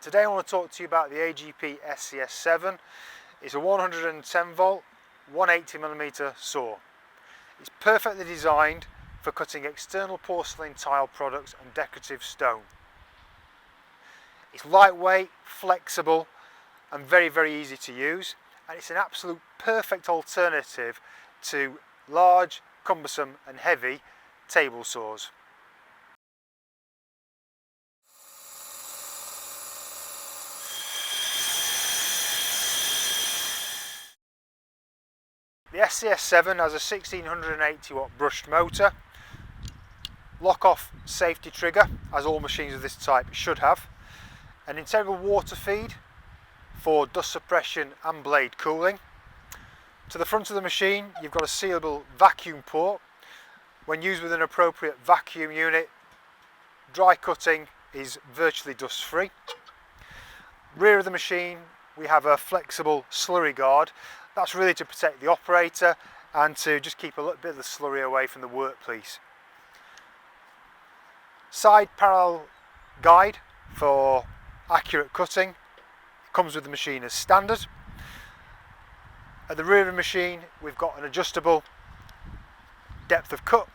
Today I want to talk to you about the AGP SCS7. It's a 110 volt, 180mm saw. It's perfectly designed for cutting external porcelain tile products and decorative stone. It's lightweight, flexible and very easy to use, and it's an absolute perfect alternative to large, cumbersome and heavy table saws. The SCS7 has a 1680 watt brushed motor, lock-off safety trigger, as all machines of this type should have, an integral water feed for dust suppression and blade cooling. To the front of the machine you've got a sealable vacuum port. When used with an appropriate vacuum unit, dry cutting is virtually dust free. Rear of the machine we have a flexible slurry guard. That's really to protect the operator and to just keep a little bit of the slurry away from the workpiece. Side parallel guide for accurate cutting. It comes with the machine as standard. At the rear of the machine we've got an adjustable depth of cut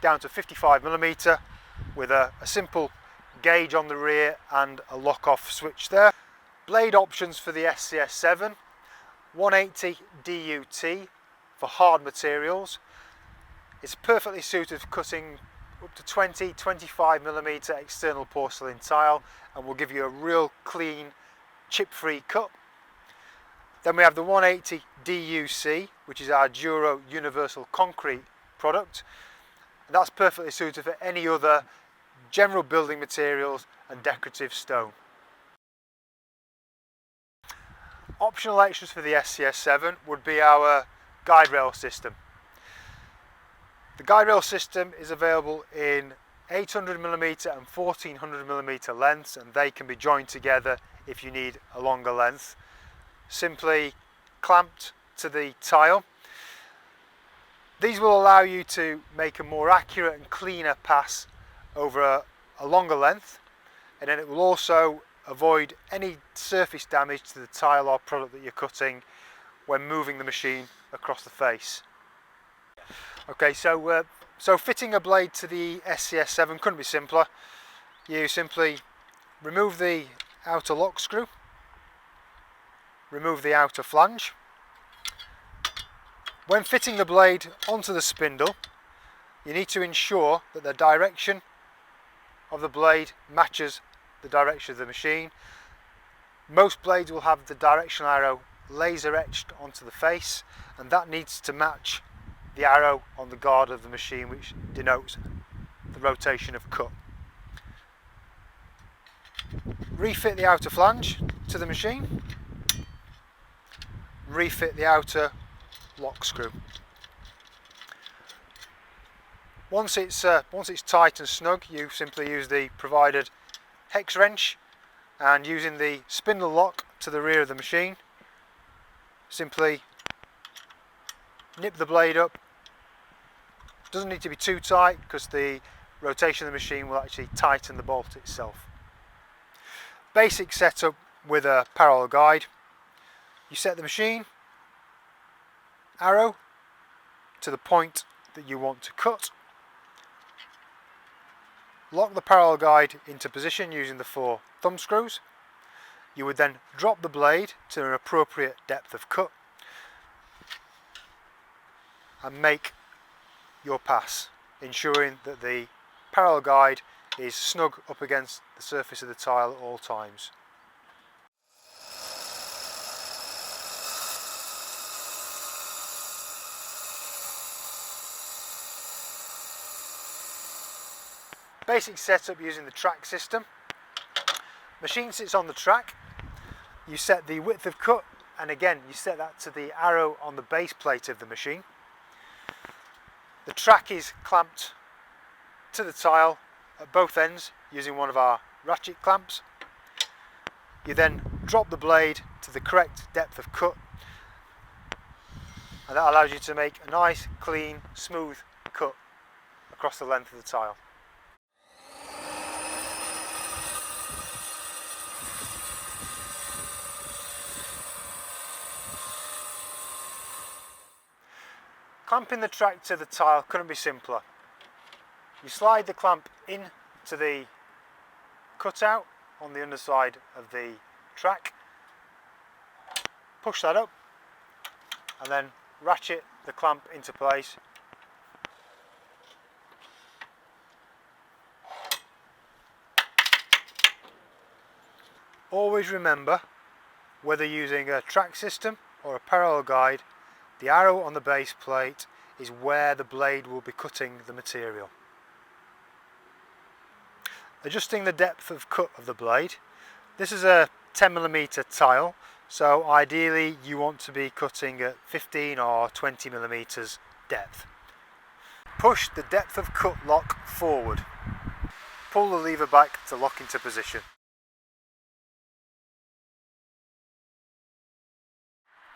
down to 55mm with a simple gauge on the rear and a lock-off switch there. Blade options for the SCS7: 180 DUT for hard materials. It's perfectly suited for cutting up to 20-25mm external porcelain tile and will give you a real clean, chip-free cut. Then we have the 180 DUC, which is our Duro Universal Concrete product. And that's perfectly suited for any other general building materials and decorative stone. Optional extras for the SCS7 would be our guide rail system. The guide rail system is available in 800mm and 1400mm lengths, and they can be joined together if you need a longer length. Simply clamped to the tile. These will allow you to make a more accurate and cleaner pass over a longer length, and then it will also avoid any surface damage to the tile or product that you're cutting when moving the machine across the face. Okay, so fitting a blade to the SCS7 couldn't be simpler. You simply remove the outer lock screw, remove the outer flange. When fitting the blade onto the spindle, you need to ensure that the direction of the blade matches the direction of the machine. Most blades will have the directional arrow laser etched onto the face, and that needs to match the arrow on the guard of the machine, which denotes the rotation of cut. Refit the outer flange to the machine. Refit the outer lock screw. Once it's tight and snug, you simply use the provided hex wrench, and using the spindle lock to the rear of the machine, simply nip the blade up. Doesn't need to be too tight because the rotation of the machine will actually tighten the bolt itself. Basic setup with a parallel guide. You set the machine arrow to the point that you want to cut. Lock the parallel guide into position using the 4 thumb screws. You would then drop the blade to an appropriate depth of cut and make your pass, ensuring that the parallel guide is snug up against the surface of the tile at all times. Basic setup using the track system. Machine sits on the track. You set the width of cut, and again you set that to the arrow on the base plate of the machine. The track is clamped to the tile at both ends using one of our ratchet clamps. You then drop the blade to the correct depth of cut, and that allows you to make a nice, clean, smooth cut across the length of the tile. Clamping the track to the tile couldn't be simpler. You slide the clamp in to the cutout on the underside of the track, push that up and then ratchet the clamp into place. Always remember, whether using a track system or a parallel guide, the arrow on the base plate is where the blade will be cutting the material. Adjusting the depth of cut of the blade. This is a 10mm tile, so ideally you want to be cutting at 15 or 20mm depth. Push the depth of cut lock forward. Pull the lever back to lock into position.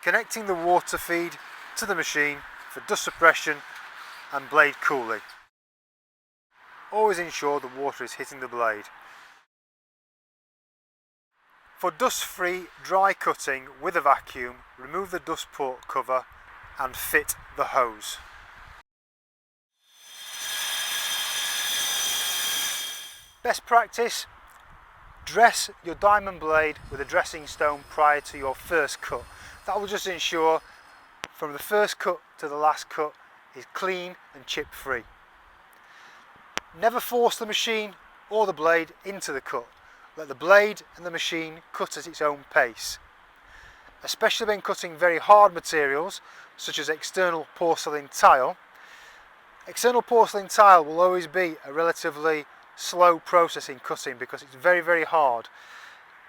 Connecting the water feed to the machine for dust suppression and blade cooling. Always ensure the water is hitting the blade. For dust-free dry cutting with a vacuum, remove the dust port cover and fit the hose. Best practice, dress your diamond blade with a dressing stone prior to your first cut. That will just ensure from the first cut to the last cut is clean and chip free. Never force the machine or the blade into the cut. Let the blade and the machine cut at its own pace. Especially when cutting very hard materials such as external porcelain tile. External porcelain tile will always be a relatively slow process in cutting because it's very hard.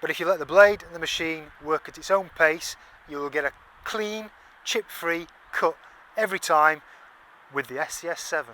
But if you let the blade and the machine work at its own pace, you will get a clean, chip-free cut every time with the SCS7.